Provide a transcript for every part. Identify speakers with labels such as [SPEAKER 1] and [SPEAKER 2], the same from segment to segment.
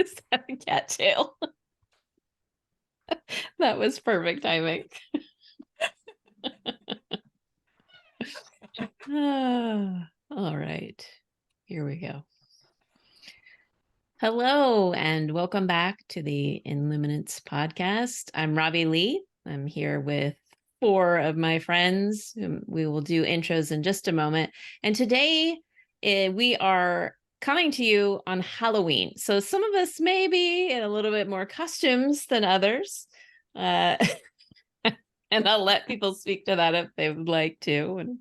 [SPEAKER 1] Is that a cattail? That was perfect timing. All right, here we go. Hello, and welcome back to the Illuminates podcast. I'm Robbie Leigh. I'm here with 4 of my friends. We will do intros in just a moment. And today we are coming to you on Halloween. So some of us may be in a little bit more costumes than others. And I'll let people speak to that if they would like to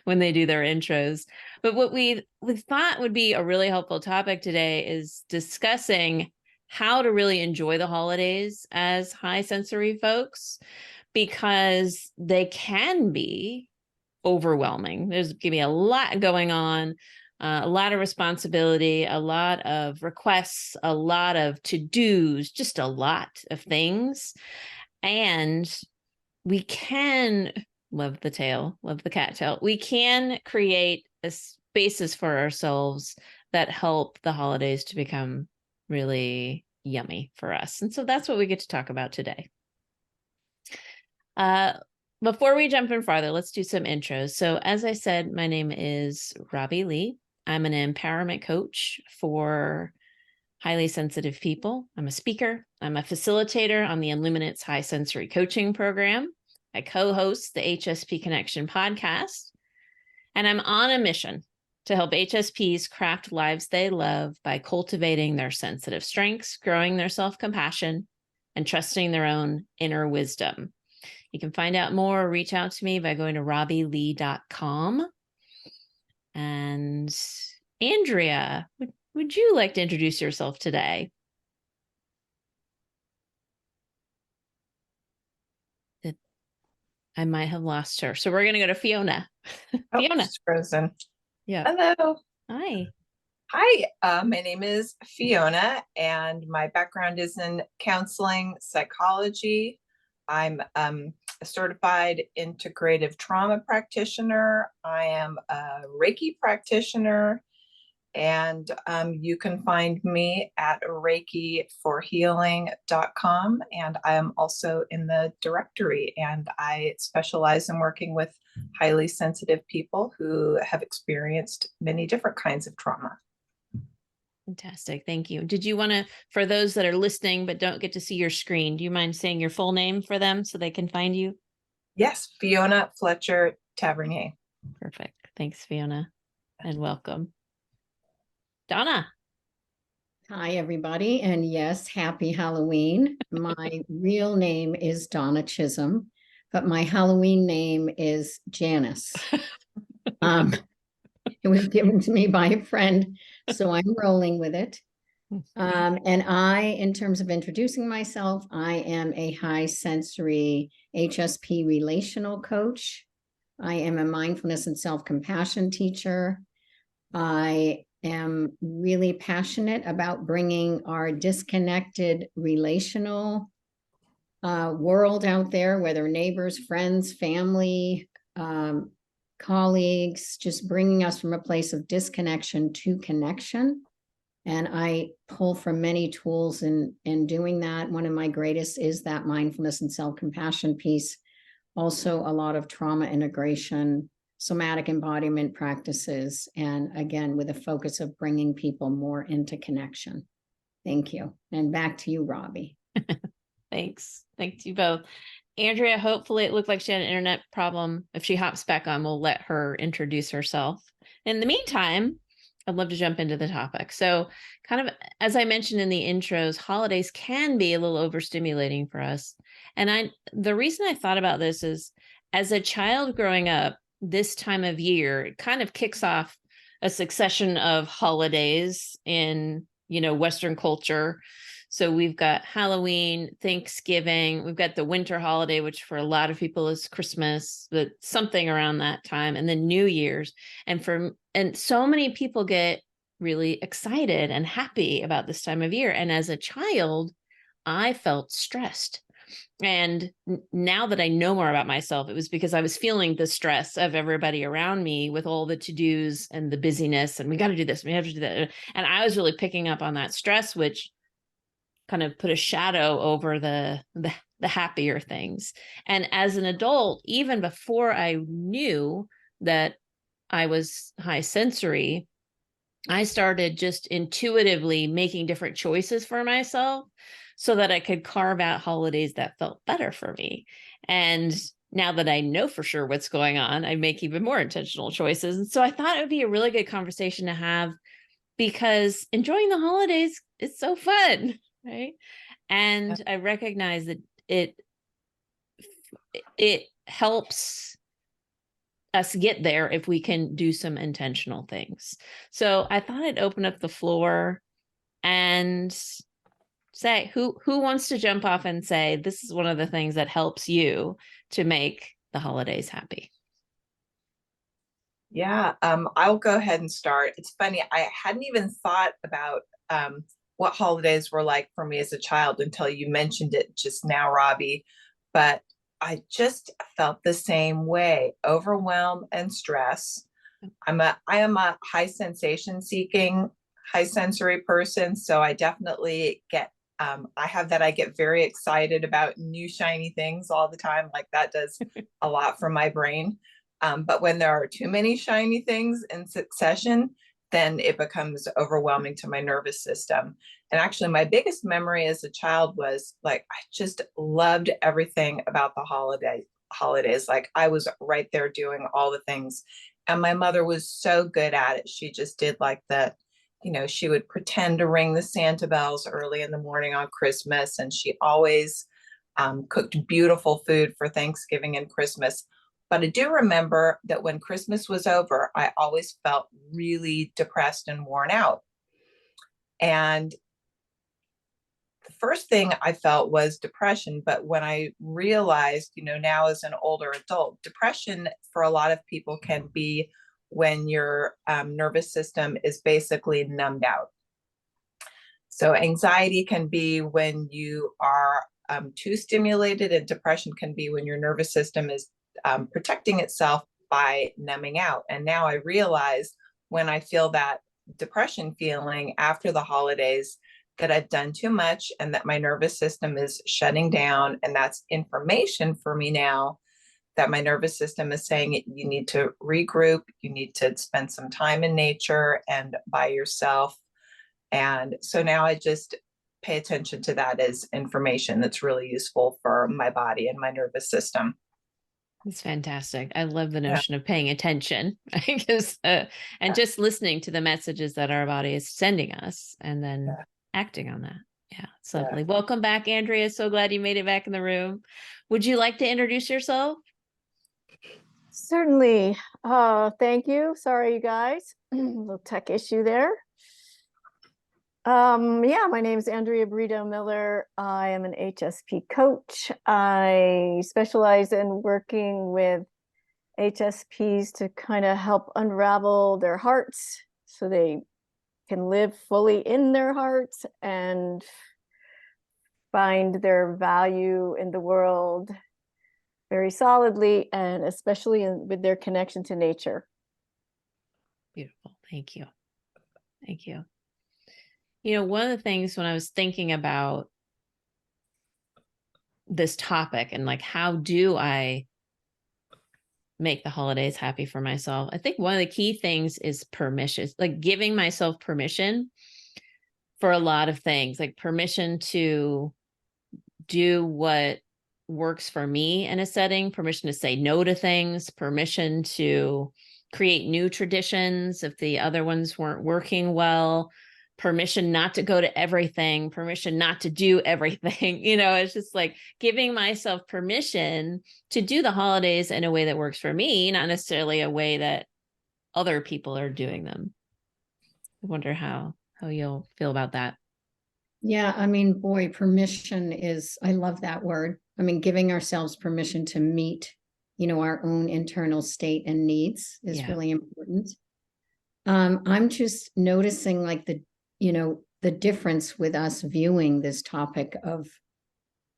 [SPEAKER 1] when they do their intros. But what we thought would be a really helpful topic today is discussing how to really enjoy the holidays as high sensory folks, because they can be overwhelming. There's going to be a lot going on, a lot of responsibility, a lot of requests, a lot of to-dos, just a lot of things. And we can love the cat tail. We can create a spaces for ourselves that help the holidays to become really yummy for us. And so that's what we get to talk about today. Before we jump in farther, let's do some intros. So as I said, my name is Robbie Leigh. I'm an empowerment coach for highly sensitive people. I'm a speaker. I'm a facilitator on the Illuminates High Sensory Coaching Program. I co-host the HSP Connection podcast, and I'm on a mission to help HSPs craft lives they love by cultivating their sensitive strengths, growing their self-compassion, and trusting their own inner wisdom. You can find out more or reach out to me by going to RobbieLeigh.com. And Andrea, would you like to introduce yourself today? I might have lost her. So we're going to go to Fiona.
[SPEAKER 2] Oh,
[SPEAKER 1] Fiona.
[SPEAKER 2] she's frozen.
[SPEAKER 1] Yeah.
[SPEAKER 2] Hello.
[SPEAKER 1] Hi.
[SPEAKER 2] Hi, my name is Fiona, and my background is in counseling psychology. I'm a certified integrative trauma practitioner. I am a Reiki practitioner, and you can find me at reikiforhealing.com, and I am also in the directory, and I specialize in working with highly sensitive people who have experienced many different kinds of trauma.
[SPEAKER 1] Fantastic. Thank you. Did you want to, for those that are listening but don't get to see your screen, do you mind saying your full name for them so they can find you?
[SPEAKER 2] Yes, Fiona Fletcher Tavernier.
[SPEAKER 1] Perfect. Thanks, Fiona, and welcome. Donna.
[SPEAKER 3] Hi, everybody. And yes, happy Halloween. My real name is Donna Chisum, but my Halloween name is Janice. It was given to me by a friend, so I'm rolling with it. And I, in terms of introducing myself, I am a high sensory HSP relational coach. I am a mindfulness and self-compassion teacher. I am really passionate about bringing our disconnected relational world out there, whether neighbors, friends, family, colleagues, just bringing us from a place of disconnection to connection. And I pull from many tools in doing that. One of my greatest is that mindfulness and self-compassion piece. Also, a lot of trauma integration, somatic embodiment practices, and again, with a focus of bringing people more into connection. Thank you. And back to you, Robbie.
[SPEAKER 1] Thanks. Thanks you both. Andrea, hopefully it looked like she had an internet problem. If she hops back on, we'll let her introduce herself. In the meantime, I'd love to jump into the topic. So kind of, as I mentioned in the intros, holidays can be a little overstimulating for us. And the reason I thought about this is, as a child growing up, this time of year, it kind of kicks off a succession of holidays in, Western culture. So we've got Halloween, Thanksgiving, we've got the winter holiday, which for a lot of people is Christmas, but something around that time, and then New Year's. And so many people get really excited and happy about this time of year. And as a child, I felt stressed. And now that I know more about myself, it was because I was feeling the stress of everybody around me with all the to-dos and the busyness, and we got to do this, we have to do that. And I was really picking up on that stress, which kind of put a shadow over the happier things. And as an adult, even before I knew that I was high sensory, I started just intuitively making different choices for myself so that I could carve out holidays that felt better for me. And now that I know for sure what's going on, I make even more intentional choices. And so I thought it would be a really good conversation to have, because enjoying the holidays is so fun, right? And I recognize that it helps us get there if we can do some intentional things. So I thought I'd open up the floor and say, who wants to jump off and say, this is one of the things that helps you to make the holidays happy?
[SPEAKER 2] Yeah, I'll go ahead and start. It's funny, I hadn't even thought about what holidays were like for me as a child until you mentioned it just now, Robbie. But I just felt the same way, overwhelm and stress. I am a high sensation seeking, high sensory person. So I definitely get, I get very excited about new shiny things all the time. Like that does a lot for my brain. But when there are too many shiny things in succession, then it becomes overwhelming to my nervous system. And actually, my biggest memory as a child was like, I just loved everything about the holidays. Like I was right there doing all the things. And my mother was so good at it. She just did like the, she would pretend to ring the Santa bells early in the morning on Christmas. And she always cooked beautiful food for Thanksgiving and Christmas. But I do remember that when Christmas was over, I always felt really depressed and worn out. And the first thing I felt was depression. But when I realized, now as an older adult, depression for a lot of people can be when your nervous system is basically numbed out. So anxiety can be when you are too stimulated, and depression can be when your nervous system is protecting itself by numbing out. And now I realize when I feel that depression feeling after the holidays that I've done too much and that my nervous system is shutting down. And that's information for me now that my nervous system is saying you need to regroup, you need to spend some time in nature and by yourself. And so now I just pay attention to that as information that's really useful for my body and my nervous system.
[SPEAKER 1] It's fantastic. I love the notion of paying attention, because and just listening to the messages that our body is sending us and then acting on that. Yeah, it's lovely. Welcome back, Andrea. So glad you made it back in the room. Would you like to introduce yourself?
[SPEAKER 4] Certainly. Thank you. Sorry, you guys. Little tech issue there. Yeah, my name is Andrea Bridea Miller. I am an HSP coach. I specialize in working with HSPs to kind of help unravel their hearts so they can live fully in their hearts and find their value in the world very solidly, and especially with their connection to nature.
[SPEAKER 1] Beautiful. Thank you. Thank you. One of the things when I was thinking about this topic and like, how do I make the holidays happy for myself? I think one of the key things is permission, like giving myself permission for a lot of things, like permission to do what works for me in a setting, permission to say no to things, permission to create new traditions if the other ones weren't working well, permission not to go to everything, permission not to do everything. It's just like giving myself permission to do the holidays in a way that works for me, not necessarily a way that other people are doing them. I wonder how you'll feel about that.
[SPEAKER 3] Yeah, I mean, boy, permission is, I love that word. I mean, giving ourselves permission to meet, our own internal state and needs is really important. I'm just noticing like the difference with us viewing this topic of,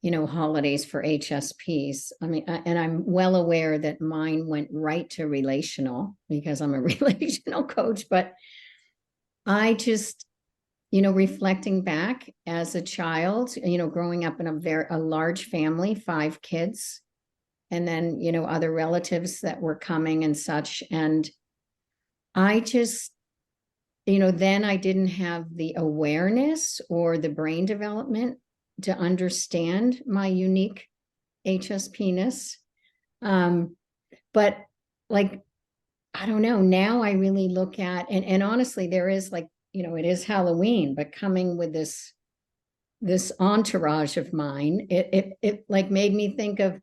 [SPEAKER 3] holidays for HSPs. I mean, and I'm well aware that mine went right to relational because I'm a relational coach, but I just reflecting back as a child, growing up in a large family, 5 kids, and then, other relatives that were coming and such. And I just, then I didn't have the awareness or the brain development to understand my unique HSP-ness. But like, I don't know, now I really look at, and honestly, there is like, it is Halloween, but coming with this entourage of mine, it like made me think of,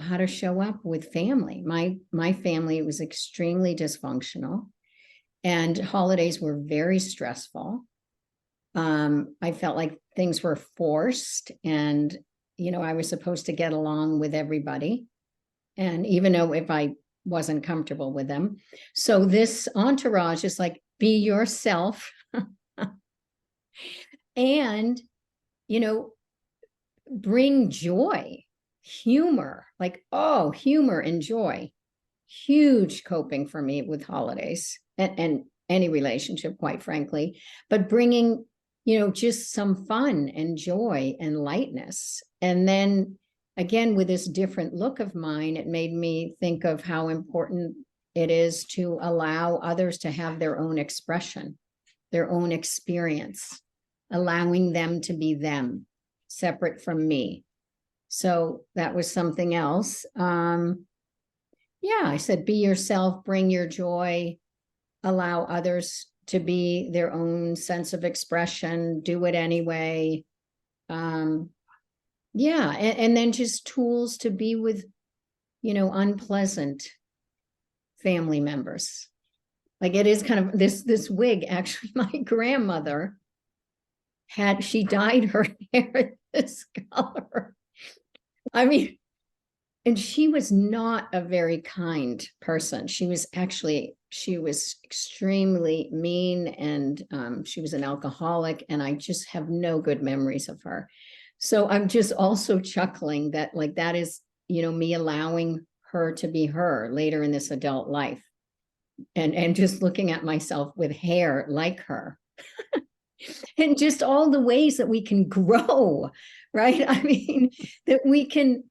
[SPEAKER 3] how to show up with family. My family was extremely dysfunctional, and holidays were very stressful. I felt like things were forced, and I was supposed to get along with everybody, and even though if I wasn't comfortable with them. So this entourage is like, be yourself. And, bring joy, humor, like, humor and joy. Huge coping for me with holidays and any relationship, quite frankly, but bringing, just some fun and joy and lightness. And then again, with this different look of mine, it made me think of how important it is to allow others to have their own expression, their own experience, allowing them to be them, separate from me. So that was something else. I said, be yourself, bring your joy, allow others to be their own sense of expression, do it anyway. And then just tools to be with, unpleasant family members. Like, it is kind of this wig, actually, my grandmother she dyed her hair this color. I mean, and she was not a very kind person. She was extremely mean, and she was an alcoholic, and I just have no good memories of her. So I'm just also chuckling that, like, that is, me allowing her to be her later in this adult life, and just looking at myself with hair like her. And just all the ways that we can grow, right? I mean, that we can,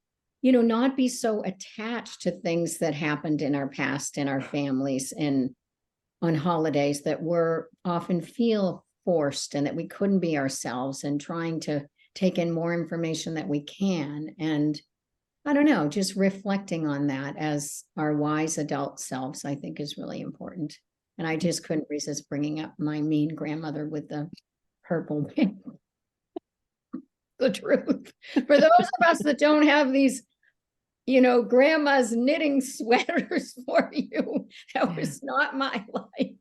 [SPEAKER 3] not be so attached to things that happened in our past, in our families, and on holidays, that we're often feel forced and that we couldn't be ourselves, and trying to take in more information that we can. And I don't know, just reflecting on that as our wise adult selves, I think, is really important. And I just couldn't resist bringing up my mean grandmother with the purple wig. The truth. For those of us that don't have these, grandma's knitting sweaters for you, that was not my life.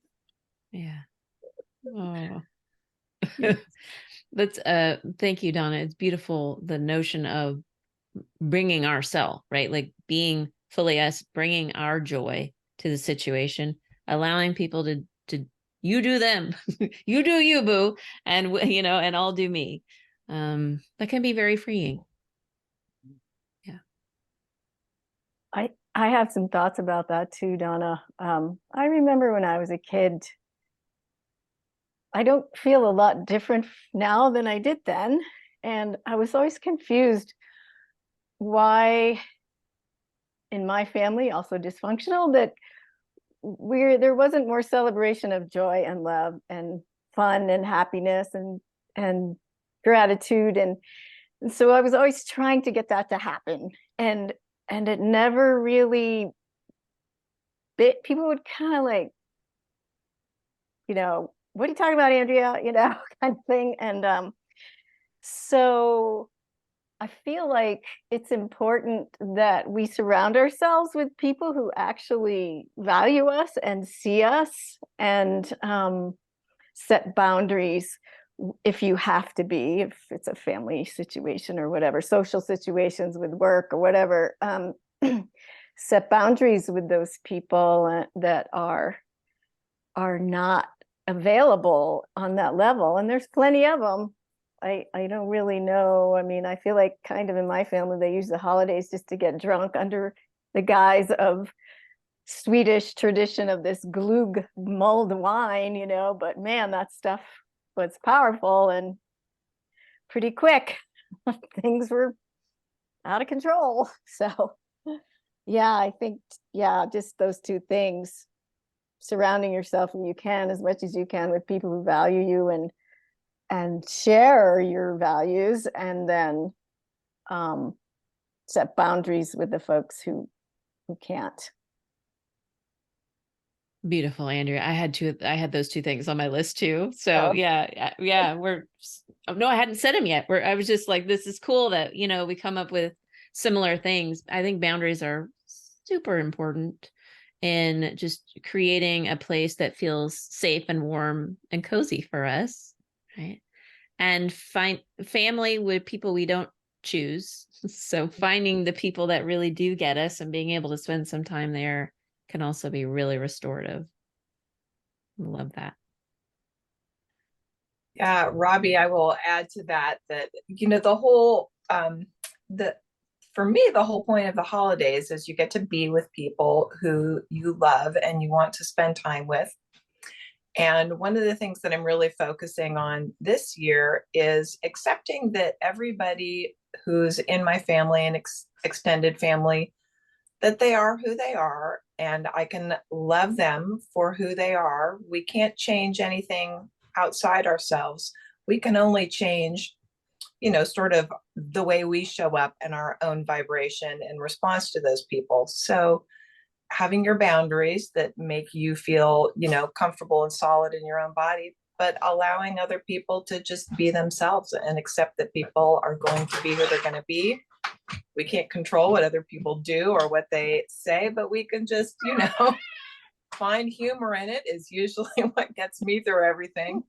[SPEAKER 1] Yeah. Oh. That's thank you, Donna. It's beautiful, the notion of bringing ourselves, right? Like being fully us, bringing our joy to the situation, allowing people to you do them, you do you, boo, and and I'll do me. That can be very freeing. Yeah.
[SPEAKER 4] I have some thoughts about that too, Donna. I remember when I was a kid, I don't feel a lot different now than I did then. And I was always confused why in my family, also dysfunctional, that there wasn't more celebration of joy and love and fun and happiness and gratitude. And so I was always trying to get that to happen. And it never really bit. People would kind of like, what are you talking about, Andrea? Kind of thing. And so I feel like it's important that we surround ourselves with people who actually value us and see us, and set boundaries if you have to be, if it's a family situation or whatever, social situations with work or whatever, set boundaries with those people that are not available on that level. And there's plenty of them. I don't really know. I mean, I feel like kind of in my family, they use the holidays just to get drunk under the guise of Swedish tradition of this glug mulled wine, but man, that stuff was powerful and pretty quick. Things were out of control. So yeah, I think, yeah, just those two things, surrounding yourself when you can, as much as you can, with people who value you and share your values, and then set boundaries with the folks who can't.
[SPEAKER 1] Beautiful, Andrea. I had those two things on my list too. So yeah, no, I hadn't said them yet. I was just like, this is cool that, you know, we come up with similar things. I think boundaries are super important in just creating a place that feels safe and warm and cozy for us, right? And find family with people we don't choose. So finding the people that really do get us and being able to spend some time there can also be really restorative. Love that.
[SPEAKER 2] Yeah, Robbie, I will add to that, you know, the whole, for me, the whole point of the holidays is you get to be with people who you love and you want to spend time with. And one of the things that I'm really focusing on this year is accepting that everybody who's in my family and extended family, that they are who they are, and I can love them for who they are. We can't change anything outside ourselves. We can only change, you know, sort of the way we show up and our own vibration in response to those people. So having your boundaries that make you feel, you know, comfortable and solid in your own body, but allowing other people to just be themselves and accept that people are going to be who they're going to be. We can't control what other people do or what they say, but we can just, you know, find humor in it is usually what gets me through everything.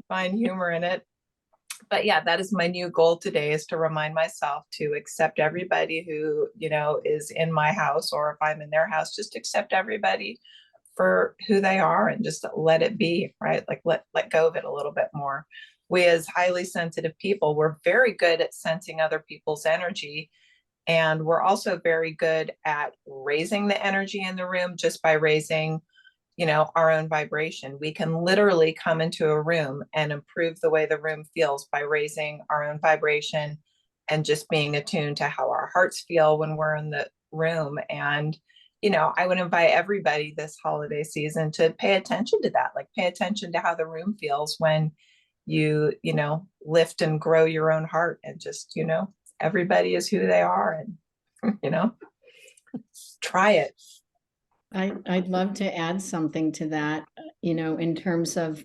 [SPEAKER 2] Find humor in it. But yeah, that is my new goal today, is to remind myself to accept everybody who, you know, is in my house, or if I'm in their house, just accept everybody for who they are and just let it be, right? Like let go of it a little bit more. We, as highly sensitive people, we're very good at sensing other people's energy. And we're also very good at raising the energy in the room just by raising, you know, our own vibration. We can literally come into a room and improve the way the room feels by raising our own vibration and just being attuned to how our hearts feel when we're in the room. And, you know, I would invite everybody this holiday season to pay attention to that, like pay attention to how the room feels when you know, lift and grow your own heart, and just, you know, everybody is who they are, and, you know, try it.
[SPEAKER 3] I'd love to add something to that, you know, in terms of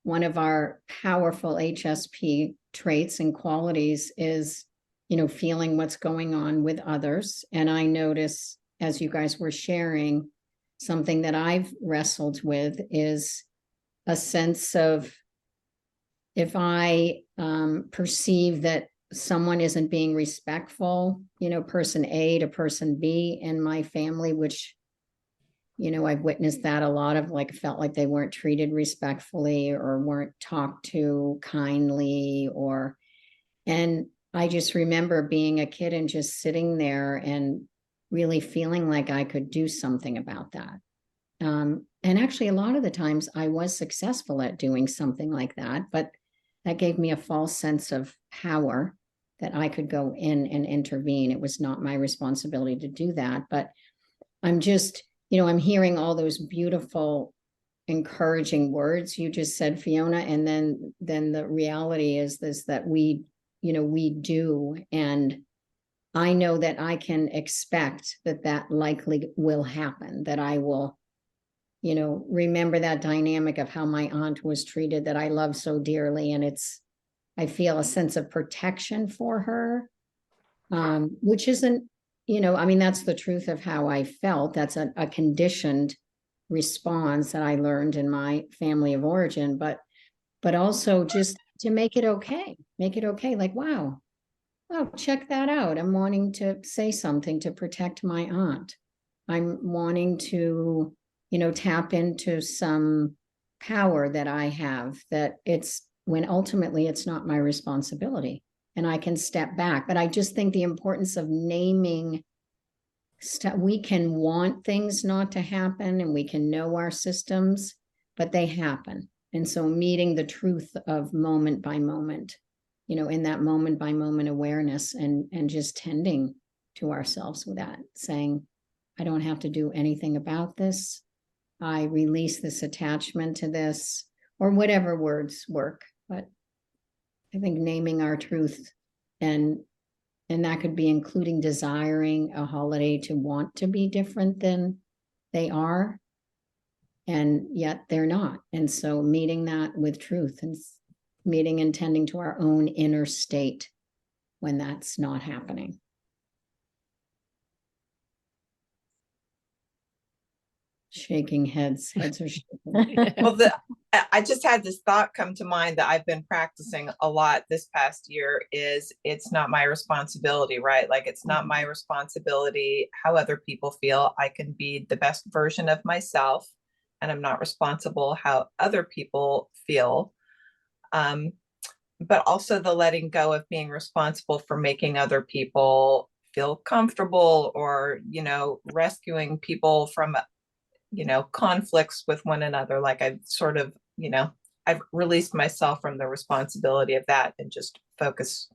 [SPEAKER 3] one of our powerful HSP traits and qualities is, you know, feeling what's going on with others. And I notice, as you guys were sharing, something that I've wrestled with is a sense of, if I perceive that someone isn't being respectful, you know, person A to person B in my family, which, you know, I've witnessed that a lot of, like, felt like they weren't treated respectfully or weren't talked to kindly, and I just remember being a kid and just sitting there and really feeling like I could do something about that. And actually, a lot of the times I was successful at doing something like that, but that gave me a false sense of power that I could go in and intervene. It was not my responsibility to do that. But I'm just, you know, I'm hearing all those beautiful, encouraging words you just said, Fiona. And then the reality is this, that we, you know, we do. And I know that I can expect that likely will happen, that I will, you know, remember that dynamic of how my aunt was treated, that I love so dearly. And I feel a sense of protection for her, which isn't, you know, I mean, that's the truth of how I felt. That's a conditioned response that I learned in my family of origin, but also just to make it okay. Like, wow, check that out. I'm wanting to say something to protect my aunt. I'm wanting to, you know, tap into some power that I have, that it's, when ultimately it's not my responsibility and I can step back. But I just think the importance of naming we can want things not to happen and we can know our systems, but they happen. And so meeting the truth of moment by moment, in that moment by moment awareness, and just tending to ourselves with that, saying, I don't have to do anything about this. I release this attachment to this, or whatever words work. But I think naming our truth, and that could be including desiring a holiday to want to be different than they are, and yet they're not. And so meeting that with truth, and meeting and tending to our own inner state when that's not happening. Shaking heads are shaking.
[SPEAKER 2] Well, I just had this thought come to mind that I've been practicing a lot this past year is it's not my responsibility, right? Like, it's not my responsibility how other people feel. I can be the best version of myself, and I'm not responsible how other people feel. But also the letting go of being responsible for making other people feel comfortable, or, rescuing people from conflicts with one another. Like, I've sort of, I've released myself from the responsibility of that, and just focus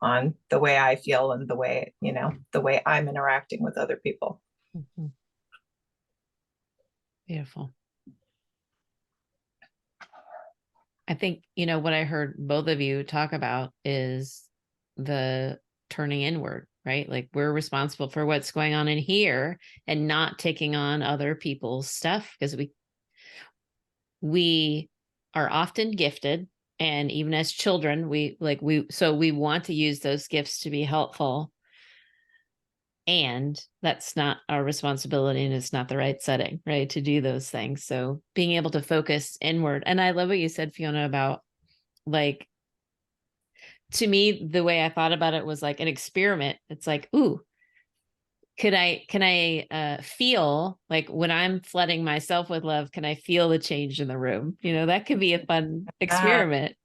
[SPEAKER 2] on the way I feel, and the way I'm interacting with other people.
[SPEAKER 1] Mm-hmm. Beautiful. I think, what I heard both of you talk about is the turning inward, right? Like, we're responsible for what's going on in here, and not taking on other people's stuff, because we are often gifted. And even as children, we want to use those gifts to be helpful. And that's not our responsibility, and it's not the right setting, right, to do those things. So being able to focus inward. And I love what you said, Fiona, about, like, to me, the way I thought about it was like an experiment. It's like, ooh, can I feel, like, when I'm flooding myself with love, can I feel the change in the room? That could be a fun experiment.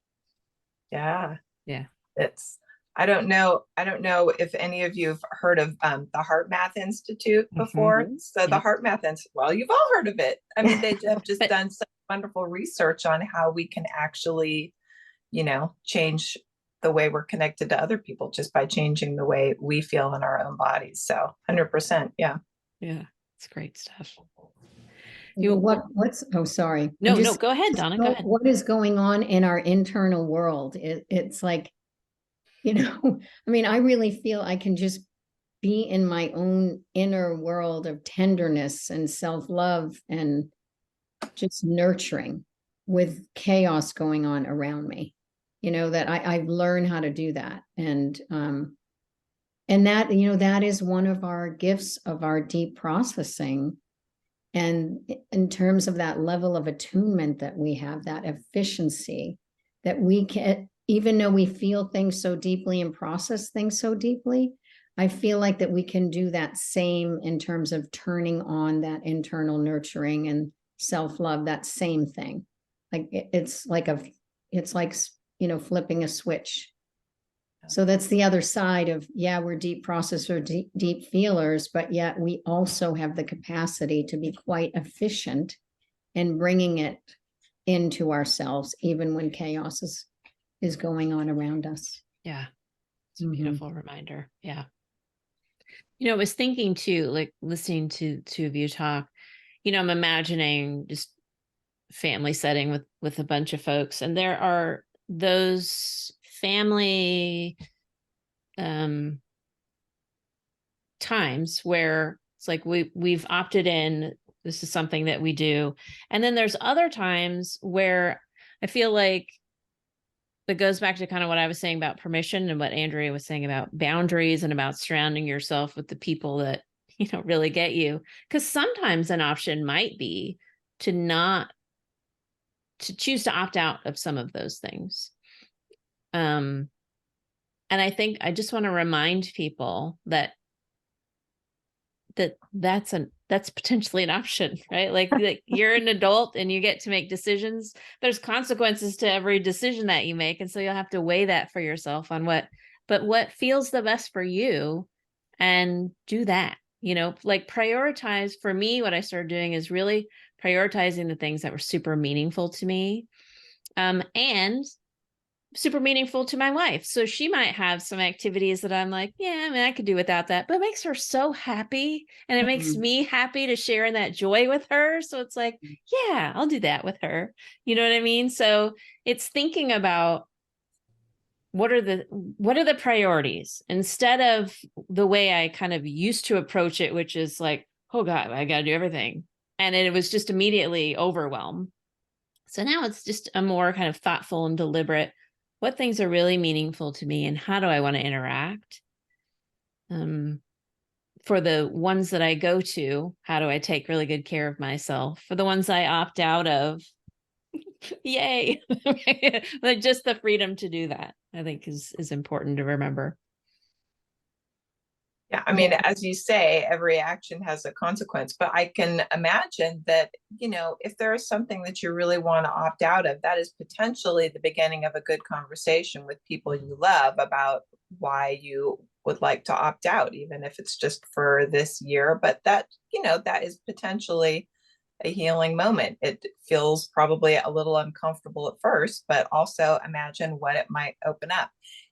[SPEAKER 2] Yeah.
[SPEAKER 1] Yeah.
[SPEAKER 2] I don't know if any of you have heard of the Heart Math Institute before.
[SPEAKER 3] Mm-hmm.
[SPEAKER 2] So the Heart Math Institute, well, you've all heard of it. I mean, they have just
[SPEAKER 1] But
[SPEAKER 2] done such wonderful research on how we can actually, change the way we're connected to other people, just by changing the way we feel in our own bodies. So 100%. Yeah.
[SPEAKER 1] Yeah, it's great stuff.
[SPEAKER 3] Sorry.
[SPEAKER 1] No, go ahead, Donna. Go ahead.
[SPEAKER 3] What is going on in our internal world? It's like, I mean, I really feel I can just be in my own inner world of tenderness and self-love, and just nurturing, with chaos going on around me. That I've learned how to do that. And that, that is one of our gifts of our deep processing. And in terms of that level of attunement that we have, that efficiency that we can, even though we feel things so deeply and process things so deeply, I feel like that we can do that same in terms of turning on that internal nurturing and self-love, that same thing. Like, it's like flipping a switch. So that's the other side of, we're deep processor, deep feelers, but yet we also have the capacity to be quite efficient in bringing it into ourselves, even when chaos is going on around us.
[SPEAKER 1] Yeah. It's a beautiful reminder. Yeah. I was thinking too, like, listening to two of you talk, I'm imagining just family setting with a bunch of folks, and there are those family times where it's like we've opted in, this is something that we do. And then there's other times where I feel like it goes back to kind of what I was saying about permission, and what Andrea was saying about boundaries, and about surrounding yourself with the people that really get you. Because sometimes an option might be to choose to opt out of some of those things. And I think I just want to remind people that that's potentially an option, right? Like you're an adult and you get to make decisions. There's consequences to every decision that you make. And so you'll have to weigh that for yourself on what feels the best for you, and do that, like prioritize. For me, what I started doing is really prioritizing the things that were super meaningful to me, and super meaningful to my wife. So she might have some activities that I'm like, yeah, I mean, I could do without that, but it makes her so happy. And it makes
[SPEAKER 3] Mhm.
[SPEAKER 1] me happy to share in that joy with her. So it's like, yeah, I'll do that with her. You know what I mean? So it's thinking about what are the priorities instead of the way I kind of used to approach it, which is like, oh God, I got to do everything. And it was just immediately overwhelmed. So now it's just a more kind of thoughtful and deliberate, what things are really meaningful to me and how do I want to interact? For the ones that I go to, how do I take really good care of myself? For the ones I opt out of, yay. Like just the freedom to do that, I think is important to remember.
[SPEAKER 2] Yeah, I mean, as you say, every action has a consequence, but I can imagine that, if there is something that you really want to opt out of, that is potentially the beginning of a good conversation with people you love about why you would like to opt out, even if it's just for this year. But that is potentially a healing moment. It feels probably a little uncomfortable at first, but also imagine what it might open up.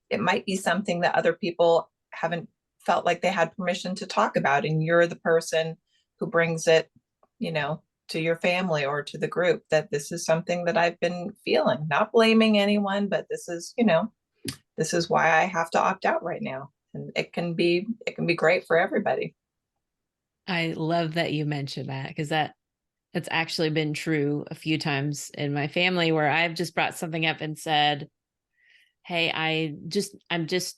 [SPEAKER 2] It might be something that other people haven't felt like they had permission to talk about, and you're the person who brings it, to your family or to the group, that this is something that I've been feeling, not blaming anyone, but this is why I have to opt out right now. And it can be great for everybody.
[SPEAKER 1] I love that you mentioned that, because that's actually been true a few times in my family where I've just brought something up and said, hey, I'm just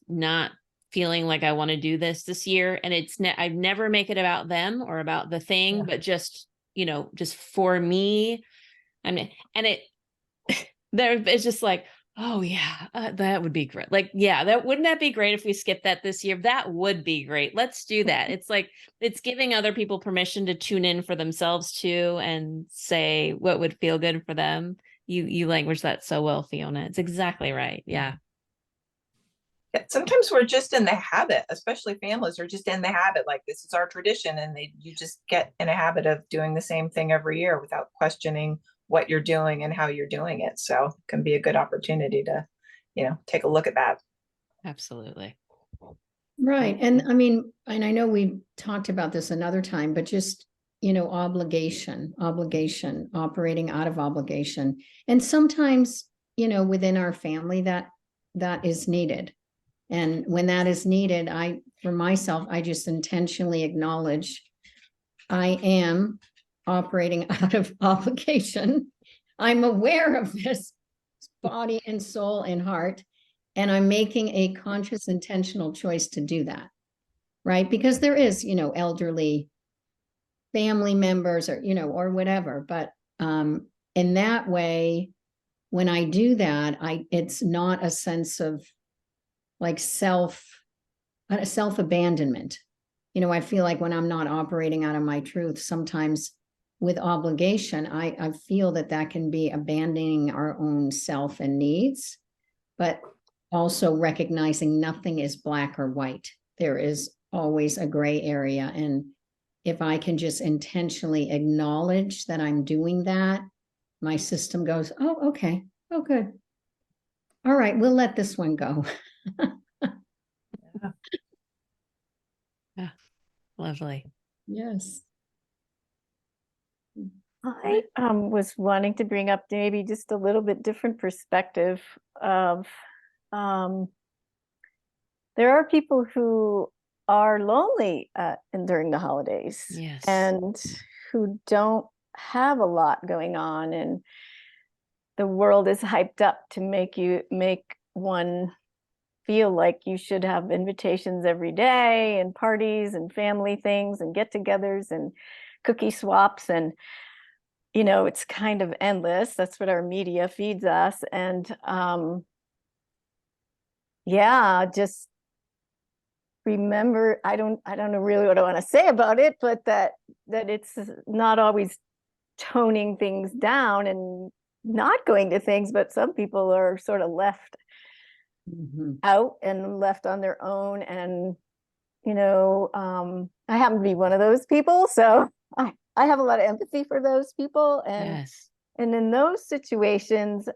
[SPEAKER 1] not feeling like I want to do this year. And I never make it about them or about the thing,
[SPEAKER 2] Yeah.
[SPEAKER 1] but just for me. I mean, and it's just like, oh yeah, that would be great. Like, yeah, wouldn't that be great if we skipped that this year? That would be great. Let's do that. It's like, it's giving other people permission to tune in for themselves too, and say what would feel good for them. You language that so well, Fiona. It's exactly right. Yeah.
[SPEAKER 2] Sometimes we're just in the habit, especially families are just in the habit, like this is our tradition, and you just get in a habit of doing the same thing every year without questioning what you're doing and how you're doing it. So it can be a good opportunity to, take a look at that.
[SPEAKER 1] Absolutely.
[SPEAKER 3] Right. And I mean, and I know we talked about this another time, but just, obligation, operating out of obligation. And sometimes, within our family that is needed. And when that is needed, for myself, I just intentionally acknowledge I am operating out of obligation. I'm aware of this body and soul and heart, and I'm making a conscious, intentional choice to do that. Right. Because there is, elderly family members or, or whatever. But in that way, when I do that, it's not a sense of like self-abandonment. I feel like when I'm not operating out of my truth, sometimes with obligation, I feel that can be abandoning our own self and needs, but also recognizing nothing is black or white. There is always a gray area. And if I can just intentionally acknowledge that I'm doing that, my system goes, oh, okay. Oh, good. All right, we'll let this one go.
[SPEAKER 1] Yeah. Lovely.
[SPEAKER 3] Yes.
[SPEAKER 4] I was wanting to bring up maybe just a little bit different perspective of there are people who are lonely and during the holidays.
[SPEAKER 1] Yes.
[SPEAKER 4] And who don't have a lot going on, and the world is hyped up to make one feel like you should have invitations every day and parties and family things and get-togethers and cookie swaps, and it's kind of endless. That's what our media feeds us. And just remember, I don't know really what I want to say about it, but that it's not always toning things down and not going to things, but some people are sort of left out and left on their own, and I happen to be one of those people, so I have a lot of empathy for those people,
[SPEAKER 1] Yes.
[SPEAKER 4] and in those situations,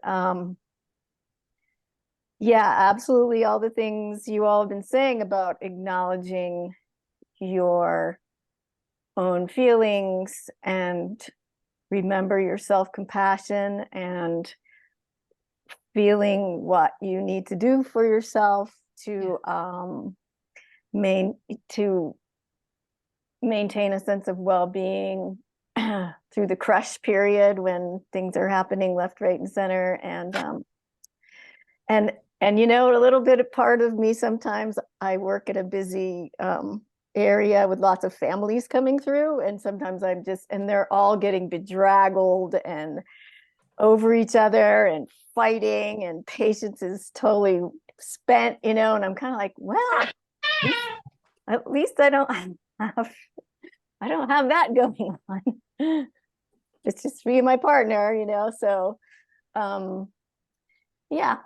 [SPEAKER 4] yeah, absolutely, all the things you all have been saying about acknowledging your own feelings and remember your self-compassion and feeling what you need to do for yourself to to maintain a sense of well-being through the crush period when things are happening left, right, and center. And a little bit of part of me, sometimes I work at a busy area with lots of families coming through, and sometimes and they're all getting bedraggled and over each other and fighting, and patience is totally spent, and I'm kind of like, well, at least I don't have that going on. It's just me and my partner, so yeah,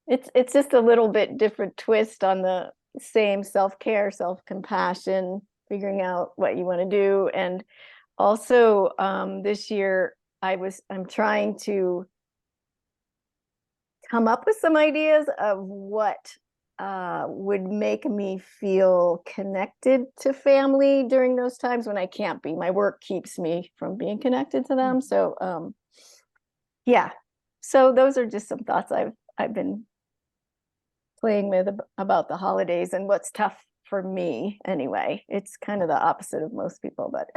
[SPEAKER 4] it's just a little bit different twist on the same self-care, self-compassion, figuring out what you want to do. And also this year I'm trying to come up with some ideas of what would make me feel connected to family during those times when I can't be. My work keeps me from being connected to them. So yeah. So those are just some thoughts I've been playing with about the holidays and what's tough for me anyway. It's kind of the opposite of most people, but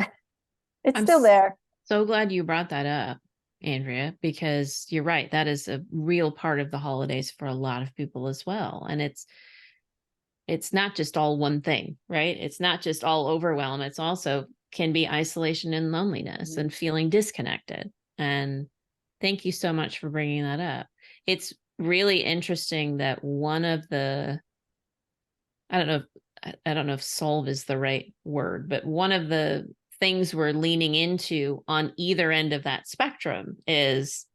[SPEAKER 4] it's still there.
[SPEAKER 1] So glad you brought that up, Andrea, because you're right. That is a real part of the holidays for a lot of people as well. And it's not just all one thing, right? It's not just all overwhelm. It's also can be isolation and loneliness and feeling disconnected. And thank you so much for bringing that up. It's really interesting that one of the, I don't know if solve is the right word, but one of the things we're leaning into on either end of that spectrum is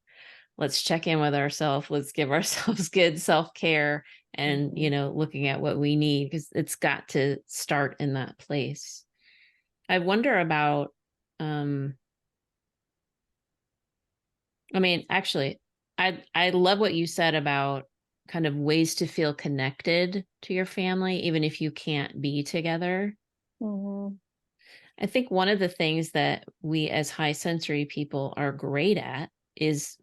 [SPEAKER 1] let's check in with ourselves. Let's give ourselves good self-care and, looking at what we need, because it's got to start in that place. I wonder about, actually, I love what you said about kind of ways to feel connected to your family, even if you can't be together.
[SPEAKER 4] Mm-hmm.
[SPEAKER 1] I think one of the things that we as high sensory people are great at is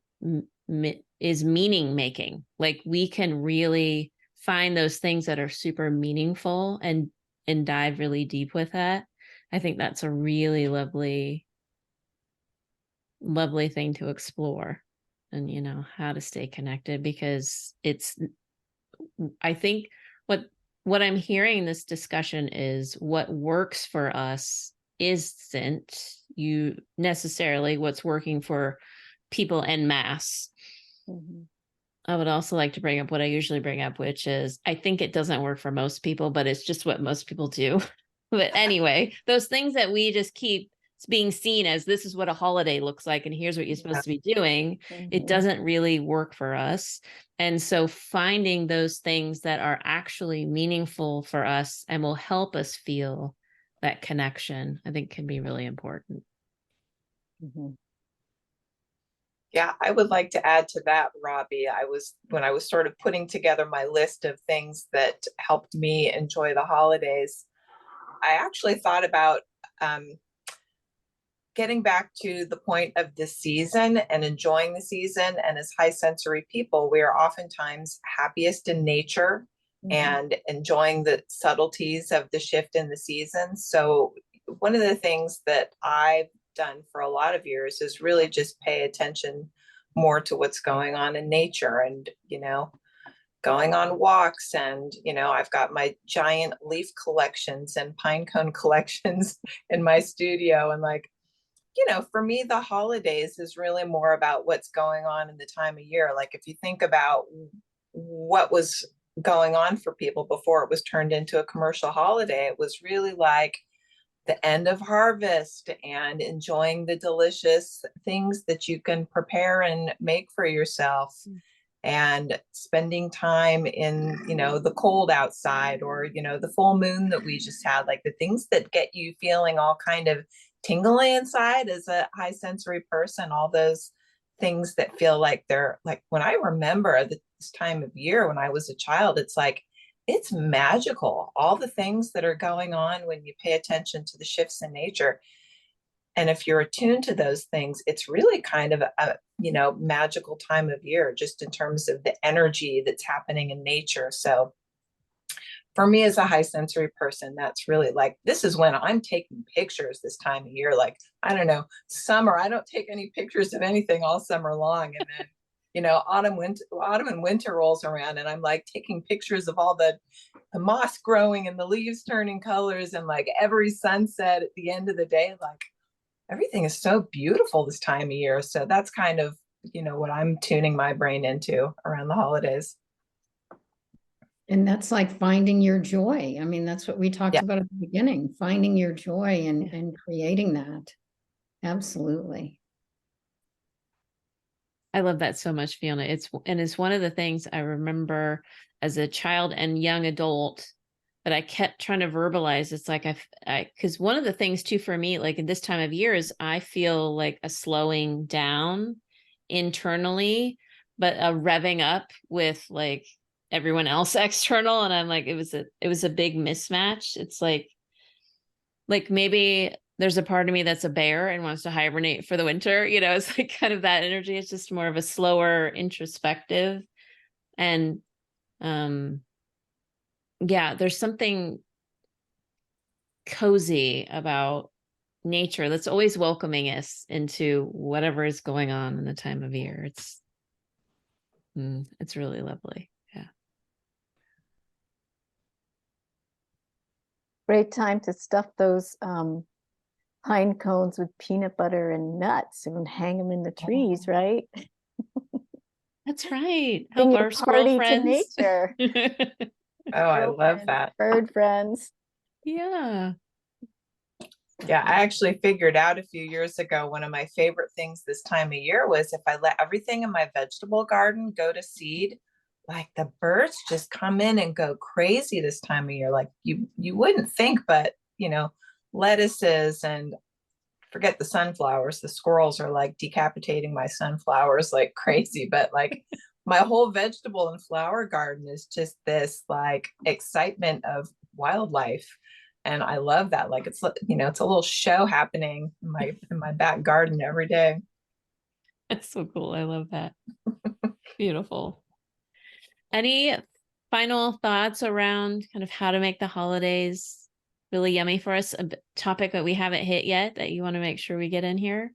[SPEAKER 1] meaning making. Like we can really find those things that are super meaningful and dive really deep with that. I think that's a really lovely thing to explore, and how to stay connected, because I think what I'm hearing in this discussion is what works for us isn't you necessarily what's working for people en masse.
[SPEAKER 4] Mm-hmm.
[SPEAKER 1] I would also like to bring up what I usually bring up, which is I think it doesn't work for most people, but it's just what most people do. But anyway, those things that we just keep being seen as this is what a holiday looks like, and here's what you're supposed to be doing, it doesn't really work for us. And so finding those things that are actually meaningful for us and will help us feel that connection, I think can be really important.
[SPEAKER 4] Mm-hmm.
[SPEAKER 2] Yeah, I would like to add to that, Robbie. When I was sort of putting together my list of things that helped me enjoy the holidays, I actually thought about getting back to the point of the season and enjoying the season. And as high sensory people, we are oftentimes happiest in nature and enjoying the subtleties of the shift in the season. So one of the things that I've done for a lot of years is really just pay attention more to what's going on in nature and, going on walks. And, I've got my giant leaf collections and pine cone collections in my studio. And for me, the holidays is really more about what's going on in the time of year. Like if you think about what was going on for people before it was turned into a commercial holiday, it was really like the end of harvest and enjoying the delicious things that you can prepare and make for yourself. and spending time in, the cold outside, or, the full moon that we just had, like the things that get you feeling all kind of tingly inside as a high sensory person, all those things that feel like they're like, when I remember this time of year when I was a child, it's like, it's magical. All the things that are going on when you pay attention to the shifts in nature. And if you're attuned to those things, it's really kind of a magical time of year, just in terms of the energy that's happening in nature. So for me as a high sensory person, that's really like, this is when I'm taking pictures this time of year. Like, I don't know, summer, I don't take any pictures of anything all summer long. And then, autumn and winter rolls around, and I'm like taking pictures of all the moss growing and the leaves turning colors, and like every sunset at the end of the day, like everything is so beautiful this time of year. So that's kind of, what I'm tuning my brain into around the holidays.
[SPEAKER 3] And that's like finding your joy. I mean, that's what we talked
[SPEAKER 2] Yeah.
[SPEAKER 3] about at the beginning, finding your joy and creating that. Absolutely.
[SPEAKER 1] I love that so much, Fiona. It's one of the things I remember as a child and young adult that I kept trying to verbalize. It's like because one of the things too for me, like in this time of year, is I feel like a slowing down internally, but a revving up with like everyone else external. And I'm like, it was a big mismatch. It's like maybe there's a part of me that's a bear and wants to hibernate for the winter. It's like kind of that energy. It's just more of a slower introspective. And yeah, there's something cozy about nature that's always welcoming us into whatever is going on in the time of year. It's really lovely. Yeah.
[SPEAKER 4] Great time to stuff those pine cones with peanut butter and nuts and hang them in the trees, right?
[SPEAKER 1] That's right.
[SPEAKER 4] Bring
[SPEAKER 1] Help
[SPEAKER 4] your
[SPEAKER 1] our squirrel
[SPEAKER 4] party to
[SPEAKER 1] friends.
[SPEAKER 4] nature.
[SPEAKER 2] Oh, I
[SPEAKER 4] Squirrel
[SPEAKER 2] love
[SPEAKER 4] friends,
[SPEAKER 2] that.
[SPEAKER 4] bird friends.
[SPEAKER 1] Yeah.
[SPEAKER 2] Yeah, I actually figured out a few years ago, one of my favorite things this time of year was if I let everything in my vegetable garden go to seed, like the birds just come in and go crazy this time of year. Like you wouldn't think, but lettuces, and forget the sunflowers. The squirrels are like decapitating my sunflowers like crazy, but like my whole vegetable and flower garden is just this like excitement of wildlife. And I love that. Like it's a little show happening in my back garden every day.
[SPEAKER 1] That's so cool. I love that. Beautiful. Any final thoughts around kind of how to make the holidays really yummy for us? A topic that we haven't hit yet that you want to make sure we get in here?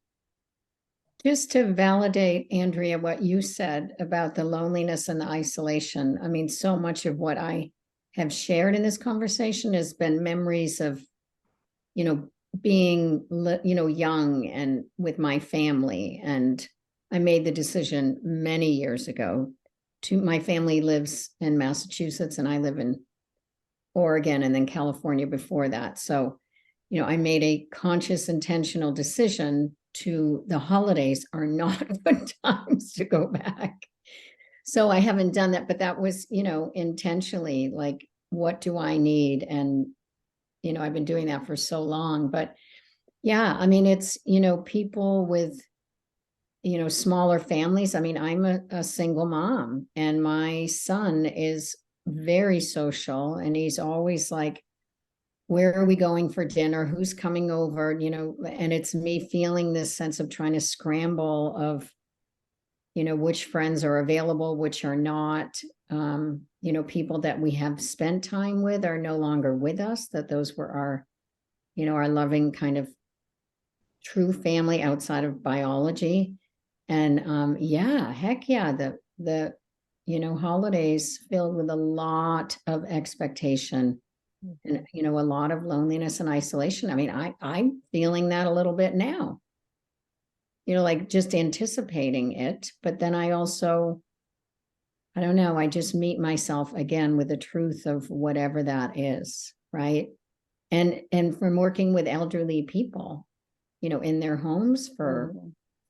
[SPEAKER 3] Just to validate, Andrea, what you said about the loneliness and the isolation. I mean, so much of what I have shared in this conversation has been memories of, being, young and with my family. And I made the decision many years ago my family lives in Massachusetts and I live in Oregon and then California before that. So, I made a conscious, intentional decision to the holidays are not good times to go back. So I haven't done that, but that was, intentionally like, what do I need? And, I've been doing that for so long, but yeah, I mean, it's, people with, smaller families. I mean, I'm a single mom and my son is very social and he's always like, where are we going for dinner? Who's coming over? And it's me feeling this sense of trying to scramble of, which friends are available, which are not. People that we have spent time with are no longer with us, that those were our loving kind of true family outside of biology. And yeah, heck yeah, the holidays filled with a lot of expectation and a lot of loneliness and isolation. I mean, I'm feeling that a little bit now. Like just anticipating it, but then I also, I don't know, I just meet myself again with the truth of whatever that is, right? And from working with elderly people, in their homes for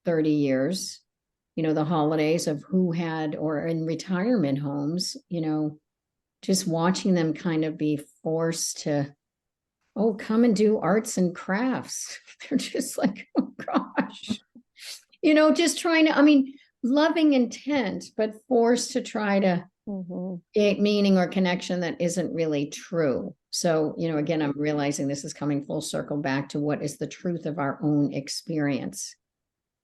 [SPEAKER 3] 30 years, the holidays of who had, or in retirement homes, just watching them kind of be forced to, oh, come and do arts and crafts. They're just like, oh gosh, just trying to, loving intent, but forced to try to create meaning or connection that isn't really true. So, again, I'm realizing this is coming full circle back to what is the truth of our own experience.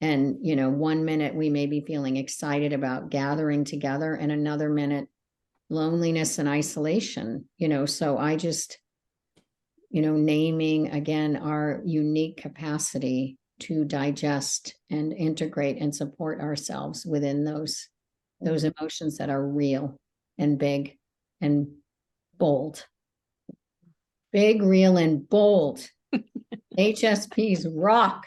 [SPEAKER 3] And, 1 minute we may be feeling excited about gathering together, and another minute loneliness and isolation, so I just, naming again our unique capacity to digest and integrate and support ourselves within those emotions that are real and big and bold. Big, real, and bold. HSPs rock.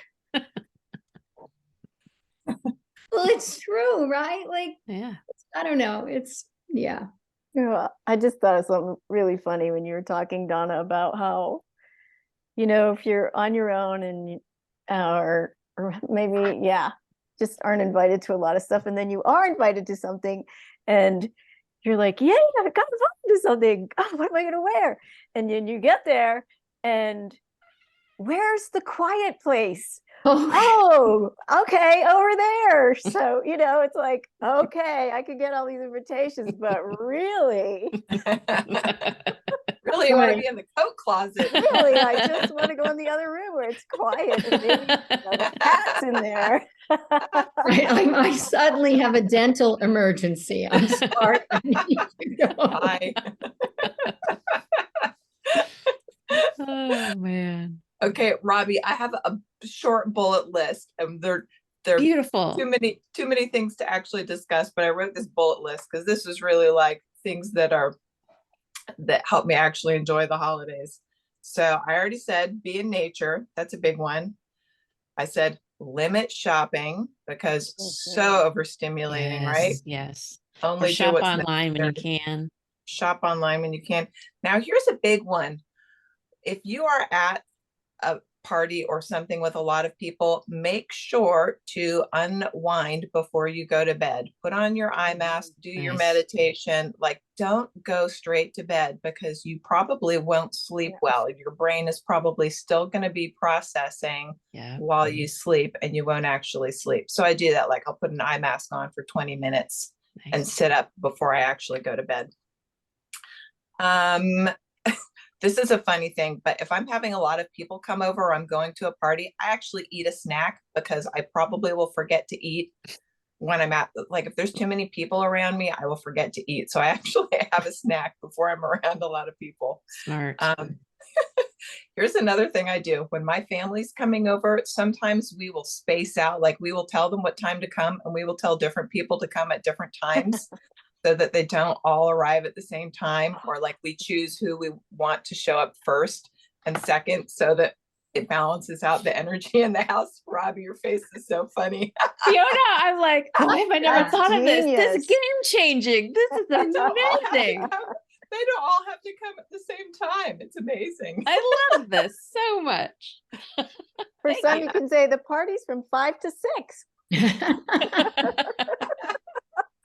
[SPEAKER 3] Well, it's true, right? Like,
[SPEAKER 1] Yeah.
[SPEAKER 3] I don't know. It's, yeah.
[SPEAKER 4] I just thought of something really funny when you were talking, Donna, about how, if you're on your own and or maybe, just aren't invited to a lot of stuff, and then you are invited to something and you're like, yeah, I got invited to something. Oh, what am I going to wear? And then you get there and where's the quiet place? Oh, okay, over there. So, it's like, okay, I could get all these invitations, but really,
[SPEAKER 2] Really, you want to be in the coat closet.
[SPEAKER 4] really, I just want to go in the other room where it's quiet and maybe the cat's in there.
[SPEAKER 3] Right. I suddenly have a dental emergency. I'm sorry. I need to go.
[SPEAKER 2] Bye.
[SPEAKER 1] Oh man.
[SPEAKER 2] Okay, Robbie, I have a short bullet list, and they're
[SPEAKER 1] Beautiful.
[SPEAKER 2] too many things to actually discuss, but I wrote this bullet list because this is really like things that help me actually enjoy the holidays. So I already said be in nature. That's a big one. I said limit shopping because so overstimulating, right?
[SPEAKER 1] Yes.
[SPEAKER 2] Only
[SPEAKER 1] Or
[SPEAKER 2] do
[SPEAKER 1] shop
[SPEAKER 2] what's
[SPEAKER 1] online when you
[SPEAKER 2] necessary.
[SPEAKER 1] can.
[SPEAKER 2] Shop online when you can. Now, here's a big one. If you are at a party or something with a lot of people, make sure to unwind before you go to bed. Put on your eye mask, do your meditation. Like, don't go straight to bed because you probably won't sleep well. Your brain is probably still going to be processing while you sleep, and you won't actually sleep. So I do that. Like, I'll put an eye mask on for 20 minutes and sit up before I actually go to bed. This is a funny thing, but if I'm having a lot of people come over or I'm going to a party, I actually eat a snack because I probably will forget to eat when I'm at, like, if there's too many people around me, I will forget to eat. So I actually have a snack before I'm around a lot of people.
[SPEAKER 1] Smart.
[SPEAKER 2] Here's another thing I do. When my family's coming over, sometimes we will space out, like we will tell them what time to come, and we will tell different people to come at different times. So that they don't all arrive at the same time, or like we choose who we want to show up first and second so that it balances out the energy in the house. Robbie, your face is so funny.
[SPEAKER 1] Fiona, I'm like, why have I never thought of this? This is
[SPEAKER 4] Genius.
[SPEAKER 1] game changing. This is amazing.
[SPEAKER 2] They don't all have to come at the same time. It's amazing.
[SPEAKER 1] I love this so much.
[SPEAKER 4] For some, you can say the party's from 5 to 6.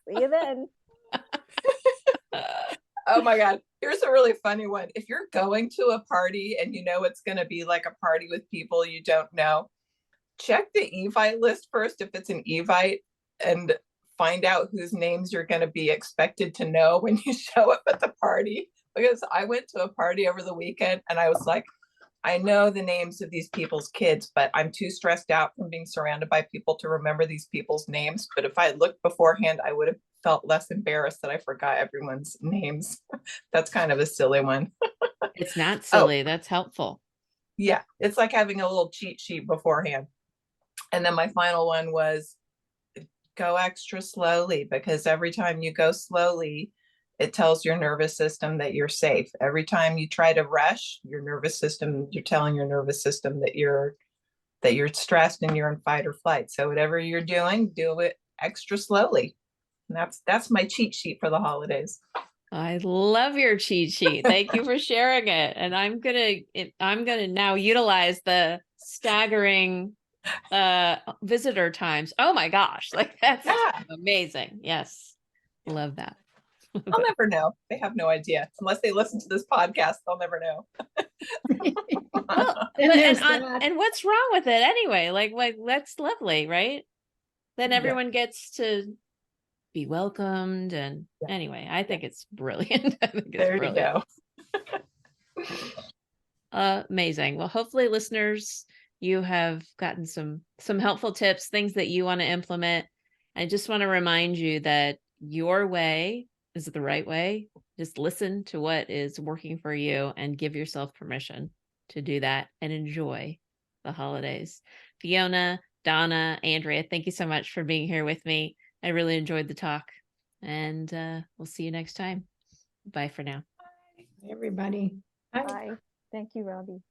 [SPEAKER 4] See you then.
[SPEAKER 2] Oh my God. Here's a really funny one. If you're going to a party and you know it's going to be like a party with people you don't know, check the Evite list first if it's an Evite, and find out whose names you're going to be expected to know when you show up at the party. Because I went to a party over the weekend and I was like, I know the names of these people's kids, but I'm too stressed out from being surrounded by people to remember these people's names. But if I had looked beforehand, I would have felt less embarrassed that I forgot everyone's names. That's kind of a silly one.
[SPEAKER 1] It's not silly. That's helpful.
[SPEAKER 2] Yeah, it's like having a little cheat sheet beforehand. And then my final one was go extra slowly, because every time you go slowly, it tells your nervous system that you're safe. Every time you try to rush, you're telling your nervous system that you're stressed and you're in fight or flight. So whatever you're doing, do it extra slowly. And that's my cheat sheet for the holidays.
[SPEAKER 1] I love your cheat sheet. Thank you for sharing it. And I'm gonna now utilize the staggering visitor times. Oh my gosh, like that's
[SPEAKER 2] Yeah.
[SPEAKER 1] amazing. Yes. Love that.
[SPEAKER 2] They'll never know. They have no idea. Unless they listen to this podcast, they'll never know.
[SPEAKER 1] Well,
[SPEAKER 3] And
[SPEAKER 1] but
[SPEAKER 3] there's that.
[SPEAKER 1] and what's wrong with it anyway? Like that's lovely, right? Then
[SPEAKER 2] Yeah.
[SPEAKER 1] everyone gets to be welcomed, and
[SPEAKER 2] Yeah.
[SPEAKER 1] anyway, I think it's brilliant. I think it's
[SPEAKER 2] There you
[SPEAKER 1] brilliant.
[SPEAKER 2] go.
[SPEAKER 1] Amazing. Well, hopefully listeners, you have gotten some helpful tips, things that you want to implement. I just want to remind you that your way is the right way. Just listen to what is working for you and give yourself permission to do that and enjoy the holidays. Fiona, Donna, Andrea, thank you so much for being here with me. I really enjoyed the talk, and we'll see you next time. Bye for now.
[SPEAKER 3] Everybody. Bye.
[SPEAKER 4] Bye. Thank you, Robbie.